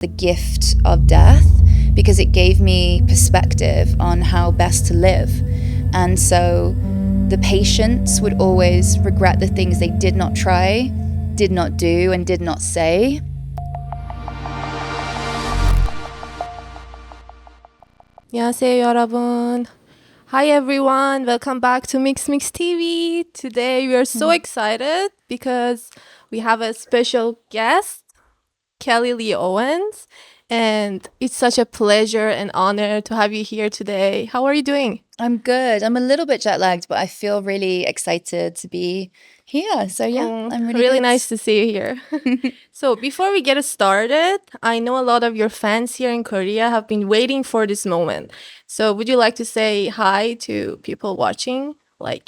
the gift of death because it gave me perspective on how best to live. And so the patients would always regret the things they did not try, did not do, and did not say. 안녕하세요, 여러분. Hi, everyone. Welcome back to MIXMIX TV. Today, we are so excited because we have a special guest, Kelly Lee Owens. And it's such a pleasure and honor to have you here today. How are you doing? I'm good. I'm a little bit jet lagged, but I feel really excited to be here. So yeah, I'm really good. Nice to see you here. So before we get started, I know a lot of your fans here in Korea have been waiting for this moment. So would you like to say hi to people watching? Hi.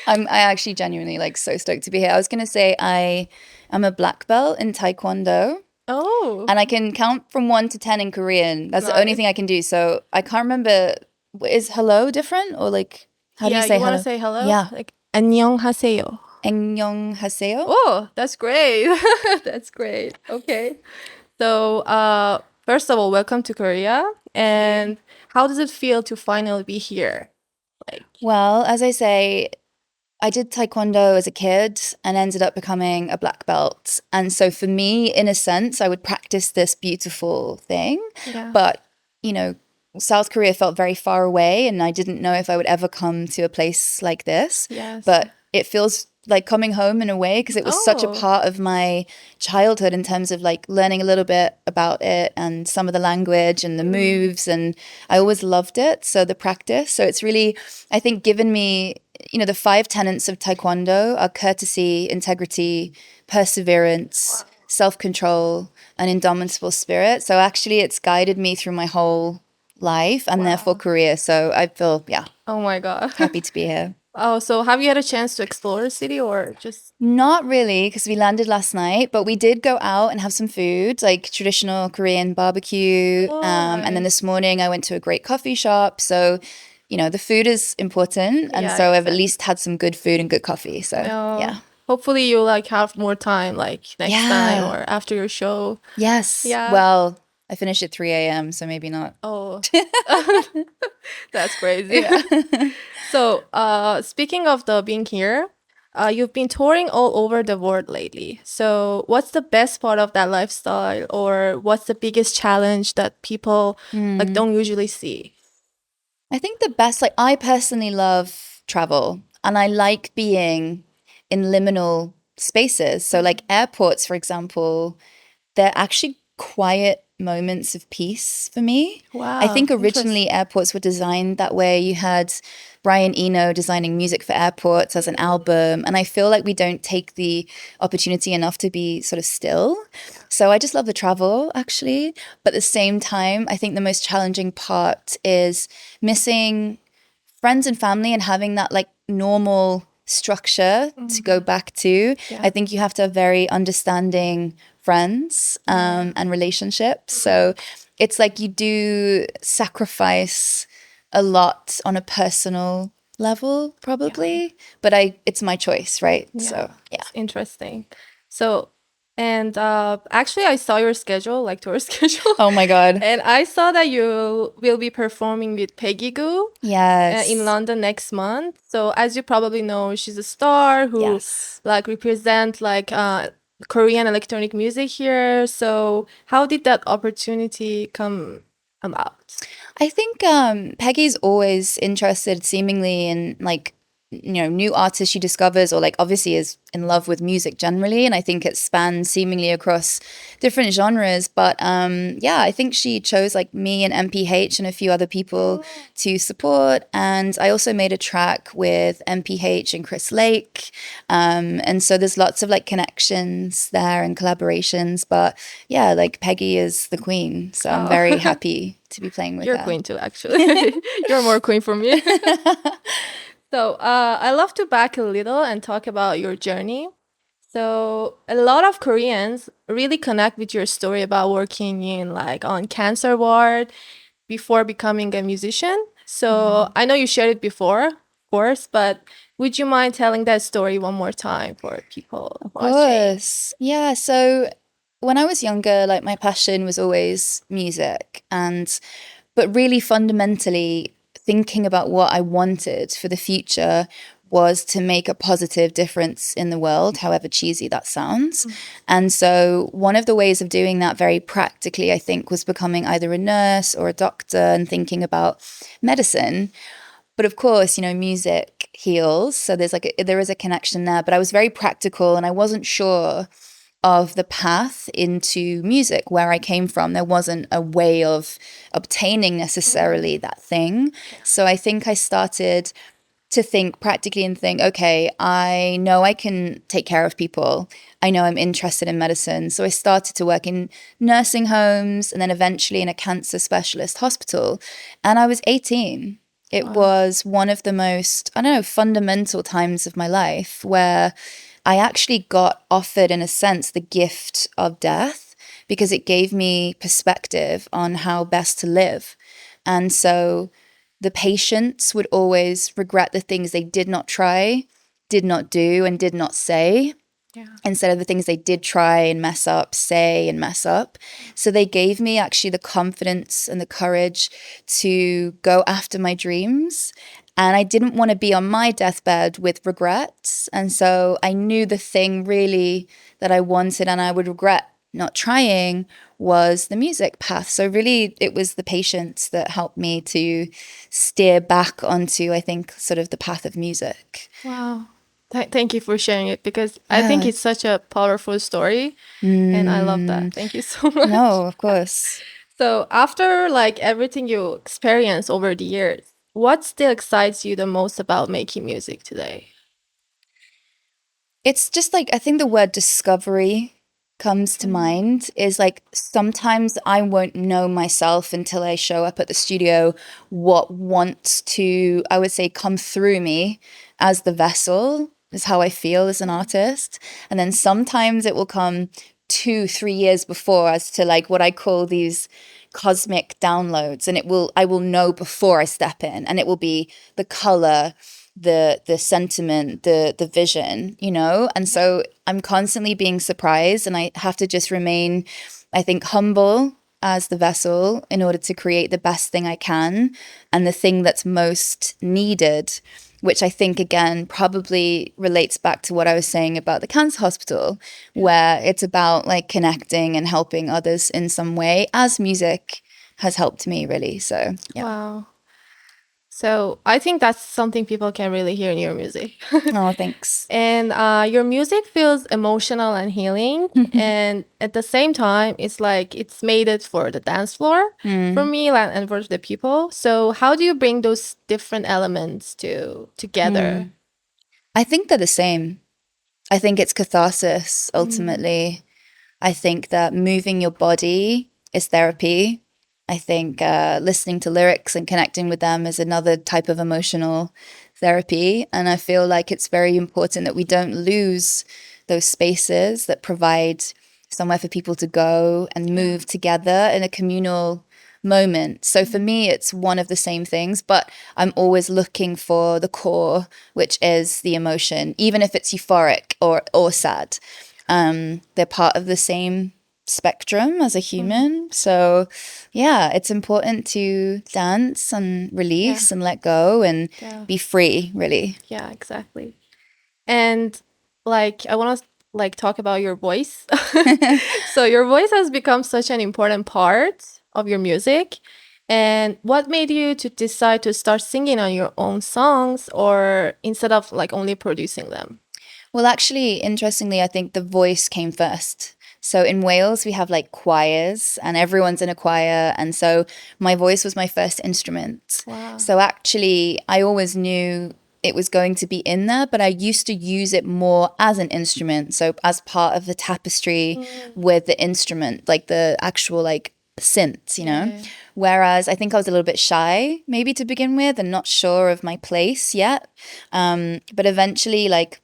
I actually genuinely so stoked to be here. I was going to say I am a black belt in Taekwondo. Oh. And I can count from 1 to 10 in Korean. That's the only thing I can do. So I can't remember, is hello different? Or how do you say hello? You want to say hello? Yeah. 안녕하세요. 안녕하세요. Oh, that's great. That's great. Okay. So first of all, welcome to Korea. And how does it feel to finally be here? Well, as I say, I did Taekwondo as a kid and ended up becoming a black belt. And so for me, in a sense, I would practice this beautiful thing. Yeah. But, South Korea felt very far away and I didn't know if I would ever come to a place like this. Yes. But it feels like coming home in a way because it was such a part of my childhood in terms of learning a little bit about it and some of the language and the moves. And I always loved it. So the practice. So it's really, I think, given me, the 5 tenets of Taekwondo are courtesy, integrity, perseverance, self-control, and indomitable spirit. So actually it's guided me through my whole life and therefore career. So I feel, oh my God, happy to be here. Oh, so have you had a chance to explore the city or just? Not really, because we landed last night, but we did go out and have some food, like traditional Korean barbecue. Nice. And then this morning I went to a great coffee shop. So, the food is important. And so I've at least had some good food and good coffee. So, yeah. Hopefully you have more time next time or after your show. Yes. Yeah. Well, I finished at 3 a.m., so maybe not. Oh, that's crazy. Yeah. So, speaking of being here, you've been touring all over the world lately. So, what's the best part of that lifestyle, or what's the biggest challenge that people don't usually see? I think the best, I personally love travel, and I like being in liminal spaces. So, airports, for example, they're actually quiet moments of peace for me. Wow. I think originally airports were designed that way. You had Brian Eno designing music for airports as an album. And I feel like we don't take the opportunity enough to be sort of still. So I just love the travel, actually. But at the same time, I think the most challenging part is missing friends and family and having that normal structure to go back to. Yeah. I think you have to have very understanding friends and relationships. So it's you do sacrifice a lot on a personal level, probably. But it's my choice, right? Yeah. So yeah. It's interesting. So, and actually I saw your schedule, tour schedule. Oh my God. And I saw that you will be performing with Peggy Gou. Yes. In London next month. So as you probably know, she's a star who represent Korean electronic music here. So how did that opportunity come about? I think Peggy's always interested seemingly in new artists she discovers, or obviously is in love with music generally, and I think it spans seemingly across different genres. But I think she chose me and MPH and a few other people to support. And I also made a track with MPH and Chris Lake, and so there's lots of connections there and collaborations. But Peggy is the queen, so I'm very happy to be playing with her. You're queen too, actually. You're more queen for me. So I love to back a little and talk about your journey. So a lot of Koreans really connect with your story about working in on cancer ward before becoming a musician. So I know you shared it before, of course, but would you mind telling that story one more time for people Of watching? course. Yeah. So when I was younger, like my passion was always music, but really fundamentally thinking about what I wanted for the future was to make a positive difference in the world, however cheesy that sounds. And so one of the ways of doing that very practically, I think, was becoming either a nurse or a doctor and thinking about medicine. But of course, music heals. So there is a connection there. But I was very practical and I wasn't sure of the path into music where I came from. There wasn't a way of obtaining necessarily that thing. So I think I started to think practically and think, okay, I know I can take care of people. I know I'm interested in medicine. So I started to work in nursing homes and then eventually in a cancer specialist hospital. And I was 18. It was one of the most, fundamental times of my life where I actually got offered, in a sense, the gift of death because it gave me perspective on how best to live. And so the patients would always regret the things they did not try, did not do, and did not say, instead of the things they did try and mess up, say and mess up. So they gave me actually the confidence and the courage to go after my dreams. And I didn't want to be on my deathbed with regrets. And so I knew the thing really that I wanted and I would regret not trying was the music path. So really it was the patience that helped me to steer back onto, I think, sort of the path of music. Wow. Thank you for sharing it because I think it's such a powerful story and I love that. Thank you so much. No, of course. So after like everything you experienced over the years, what still excites you the most about making music today? It's just like, I think the word discovery comes to mind is like sometimes I won't know myself until I show up at the studio what wants to, I would say, come through me as the vessel is how I feel as an artist. And then sometimes it will come 2-3 years before as to like what I call these cosmic downloads, and I will know before I step in, and it will be the color, the sentiment, the vision, and so I'm constantly being surprised, and I have to just remain, I think, humble as the vessel in order to create the best thing I can and the thing that's most needed, which I think, again, probably relates back to what I was saying about the cancer hospital, where it's about like connecting and helping others in some way, as music has helped me, really. So, yeah. Wow. So I think that's something people can really hear in your music. Oh, thanks. And your music feels emotional and healing. And at the same time, it's like it's made it for the dance floor for me and for the people. So how do you bring those different elements together? I think they're the same. I think it's catharsis, ultimately. I think that moving your body is therapy. I think listening to lyrics and connecting with them is another type of emotional therapy. And I feel like it's very important that we don't lose those spaces that provide somewhere for people to go and move together in a communal moment. So for me, it's one of the same things, but I'm always looking for the core, which is the emotion, even if it's euphoric or sad. They're part of the same spectrum as a human. So yeah, it's important to dance and release and let go and be free, really. Yeah, exactly. And like I want to like talk about your voice. So your voice has become such an important part of your music. And what made you to decide to start singing on your own songs or instead of like only producing them? Well, actually, interestingly, I think the voice came first. So in Wales, we have like choirs and everyone's in a choir. And so my voice was my first instrument. Wow. So actually, I always knew it was going to be in there, but I used to use it more as an instrument. So as part of the tapestry with the instrument, like the actual like synths, Whereas I think I was a little bit shy maybe to begin with and not sure of my place yet. But eventually, like,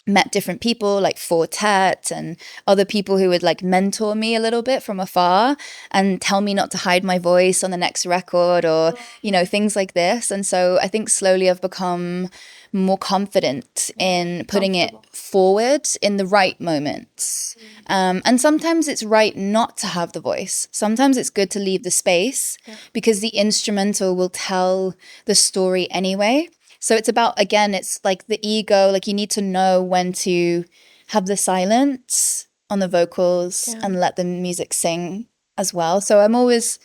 met different people like Fortet and other people who would like mentor me a little bit from afar and tell me not to hide my voice on the next record or, you know, things like this. And so I think slowly I've become more confident in putting it forward in the right moments. And sometimes it's right not to have the voice. Sometimes it's good to leave the space because the instrumental will tell the story anyway. So it's about, again, it's like the ego, like you need to know when to have the silence on the vocals and let the music sing as well. So I'm always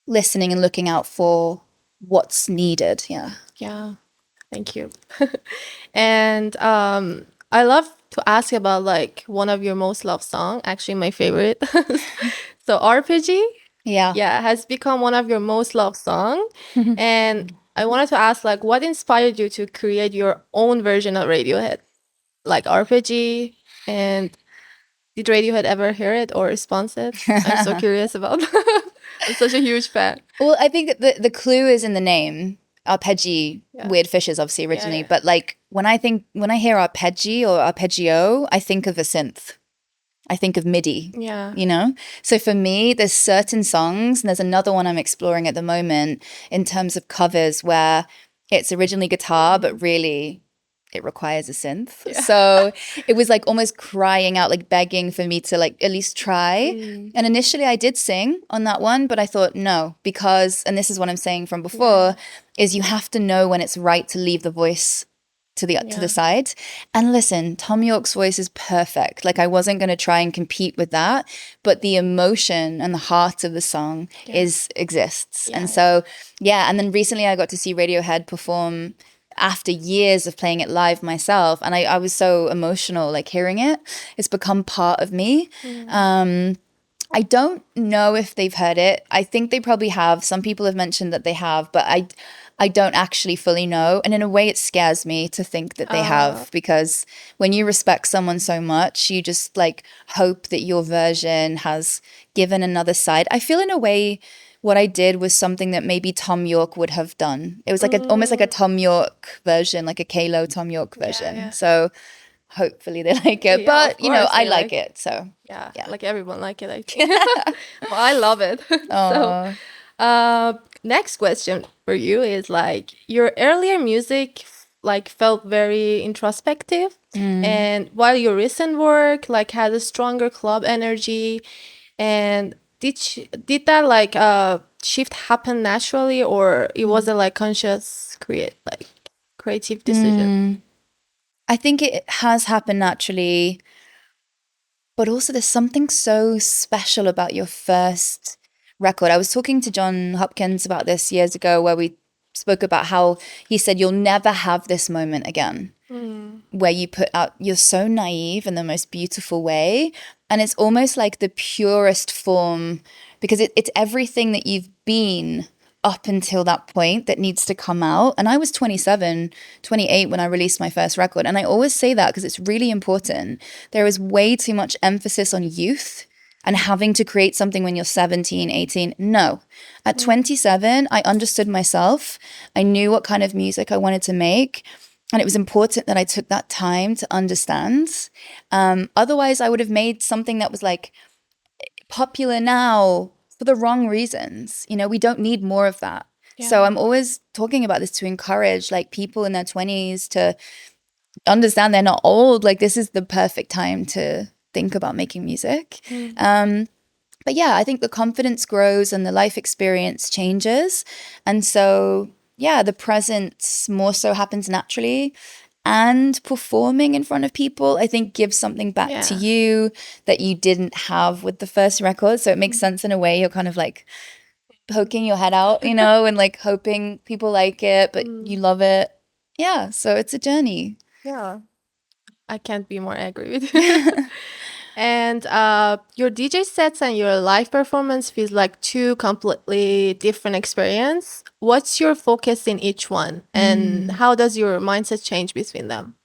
listening and looking out for what's needed. Yeah. Thank you. And I love to ask about like one of your most loved song, actually my favorite. So Arpeggi, has become one of your most loved song. And I wanted to ask, like, what inspired you to create your own version of Radiohead, like Arpeggi? And did Radiohead ever hear it or respond it? I'm so curious about. I'm such a huge fan. Well, I think the clue is in the name. Arpeggi, Weird Fishes, obviously originally, but like when I hear Arpeggi or arpeggio, I think of a synth. I think of MIDI, you know? So for me, there's certain songs, and there's another one I'm exploring at the moment in terms of covers where it's originally guitar, but really it requires a synth. So it was like almost crying out, like begging for me to like at least try. And initially I did sing on that one, but I thought no, because, and this is what I'm saying from before, is you have to know when it's right to leave the voice to the side. And listen, Tom York's voice is perfect. Like I wasn't going to try and compete with that, but the emotion and the heart of the song exists. And so, and then recently I got to see Radiohead perform after years of playing it live myself. And I was so emotional, like hearing it. It's become part of me. I don't know if they've heard it. I think they probably have. Some people have mentioned that they have, but I don't actually fully know. And in a way, it scares me to think that they have, because when you respect someone so much, you just like hope that your version has given another side. I feel in a way what I did was something that maybe Tom York would have done. It was like almost like a Tom York version, like a K-Lo Tom York version. So hopefully they like it. But, you know, I like it. So, like everyone like it, I think. Well, I love it. So, next question for you is like your earlier music like felt very introspective, and while your recent work like has a stronger club energy. And did that like shift happen naturally, or it was a like conscious creative decision? I think it has happened naturally, but also there's something so special about your first record. I was talking to Jon Hopkins about this years ago, where we spoke about how he said you'll never have this moment again, where you put out, you're so naive in the most beautiful way. And it's almost like the purest form, because it's everything that you've been up until that point that needs to come out. And I was 27, 28 when I released my first record. And I always say that because it's really important. There is way too much emphasis on youth and having to create something when you're 17, 18. No. At 27, I understood myself. I knew what kind of music I wanted to make. And it was important that I took that time to understand. Otherwise, I would have made something that was like popular now for the wrong reasons. You know, we don't need more of that. So I'm always talking about this to encourage like people in their 20s to understand they're not old. Like this is the perfect time to think about making music. But yeah, I think the confidence grows and the life experience changes. And so, yeah, the presence more so happens naturally. And performing in front of people, I think, gives something back to you that you didn't have with the first record. So it makes sense in a way. You're kind of like poking your head out, you know, and like hoping people like it, but you love it. Yeah, so it's a journey. Yeah, I can't be more agree with you. And your DJ sets and your live performance feels like two completely different experience. What's your focus in each one, and how does your mindset change between them?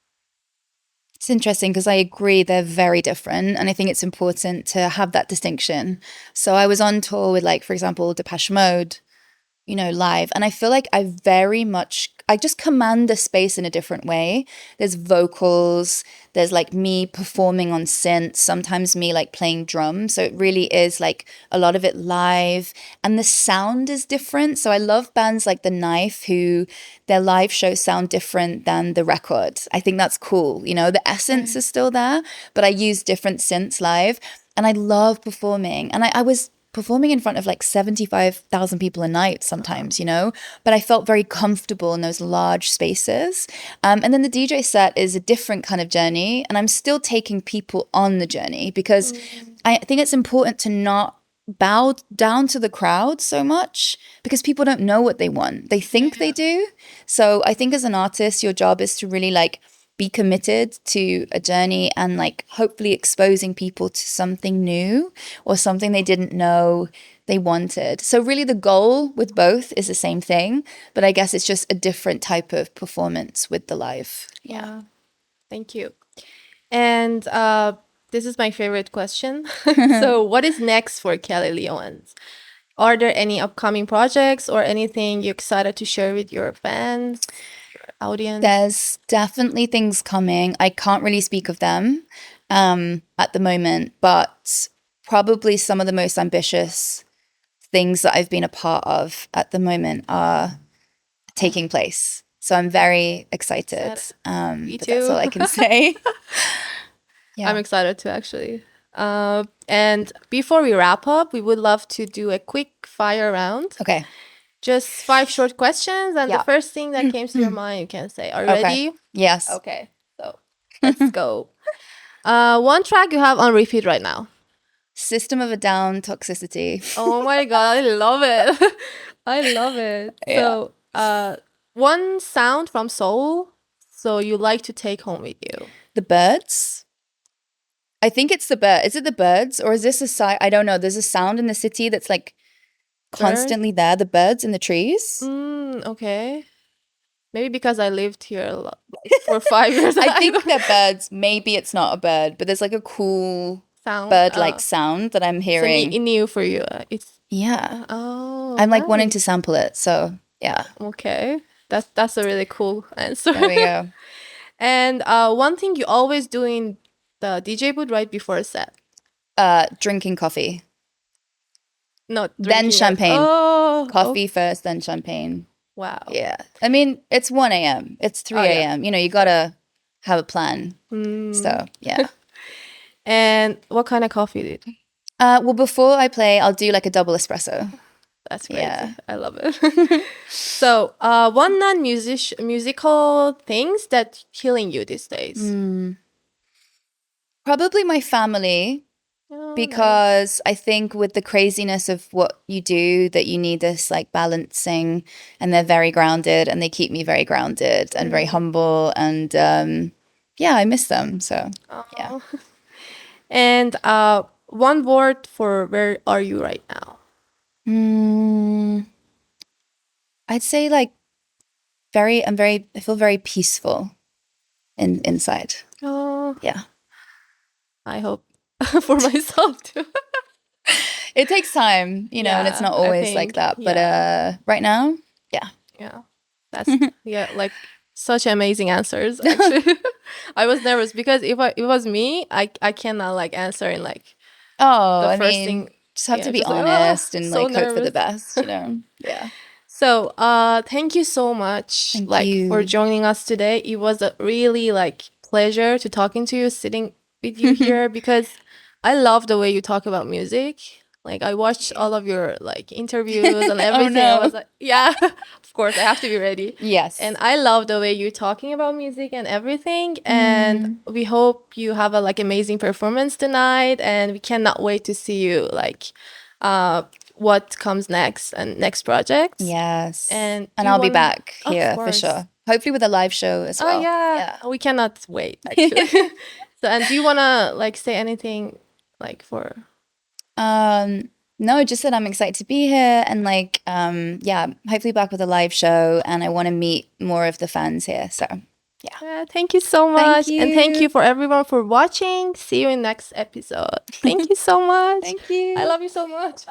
It's interesting because I agree they're very different, and I think it's important to have that distinction. So I was on tour with, like, for example, Depeche Mode, you know, live, and I feel like I just command the space in a different way. There's vocals, There's like me performing on synth, sometimes me like playing drums. So it really is like a lot of it live, and the sound is different. So I love bands like The Knife who their live shows sound different than the record. I think that's cool. You know, the essence is still there, but I use different synths live, and I love performing. And I was performing in front of like 75,000 people a night sometimes, you know, but I felt very comfortable in those large spaces. And then the DJ set is a different kind of journey, and I'm still taking people on the journey because I think it's important to not bow down to the crowd so much because people don't know what they want. They think they do. So I think as an artist, your job is to really like be committed to a journey and like hopefully exposing people to something new or something they didn't know they wanted. So really the goal with both is the same thing, but I guess it's just a different type of performance with the live. Yeah. Thank you. And this is my favorite question. So what is next for Kelly Lee Owens? Are there any upcoming projects or anything you're excited to share with your fans? Audience? There's definitely things coming. I can't really speak of them at the moment, but probably some of the most ambitious things that I've been a part of at the moment are taking place. So I'm very excited. Me but too. that's all I can say. I'm excited too, actually. And before we wrap up, we would love to do a quick fire round. Okay. Just 5 short questions, and the first thing that came to your mind, you can say. Are you ready? Yes. Okay, so let's go. One track you have on repeat right now. System of a Down, Toxicity. Oh my god, I love it. I love it. Yeah. So, one sound from Seoul, so you like to take home with you. The birds. I think it's the bird. Is it the birds or is this a side? I don't know. There's a sound in the city that's like constantly there. The birds in the trees. Okay. Maybe because I lived here for 5 years. I think they're birds. Maybe it's not a bird, but there's like a cool sound, bird-like sound that I'm hearing. It's new for you. It's I'm like wanting to sample it. So yeah. Okay. That's a really cool answer. There we go. And one thing you always do in the DJ booth right before a set. Drinking coffee. No, then champagne. Oh, coffee first, then champagne. Wow. Yeah. I mean, it's 1 a.m. It's 3 a.m. You know, you got to have a plan. So, yeah. And what kind of coffee did you? Well, before I play, I'll do like a double espresso. That's great. Yeah. I love it. So, one non-musical things that healing you these days? Probably my family. Because I think with the craziness of what you do, that you need this like balancing, and they're very grounded and they keep me very grounded and very humble. And I miss them. So, yeah. And one word for where are you right now? I'd say like I feel very peaceful inside. Oh. Yeah. I hope for myself too. It takes time, you know, and it's not always like that. But right now, yeah, that's like such amazing answers. Actually, I was nervous because if it was me, I cannot like answer in like the first thing. Just have to be honest and so like hope for the nervous. best, you know. Yeah. So, thank you so much, for joining us today. It was a really like pleasure to talking to you, sitting with you here because I love the way you talk about music. Like I watched all of your like interviews and everything. I was like, yeah, of course I have to be ready. Yes. And I love the way you're talking about music and everything. And we hope you have a like amazing performance tonight. And we cannot wait to see you like what comes next and next projects. Yes. And I'll be back here for sure. Hopefully with a live show as well. Oh yeah. We cannot wait actually. So, and do you want to like say anything like for? No, just that I'm excited to be here and like, hopefully back with a live show, and I want to meet more of the fans here. So, yeah. Thank you so much. And thank you for everyone for watching. See you in next episode. Thank you so much. Thank you. I love you so much.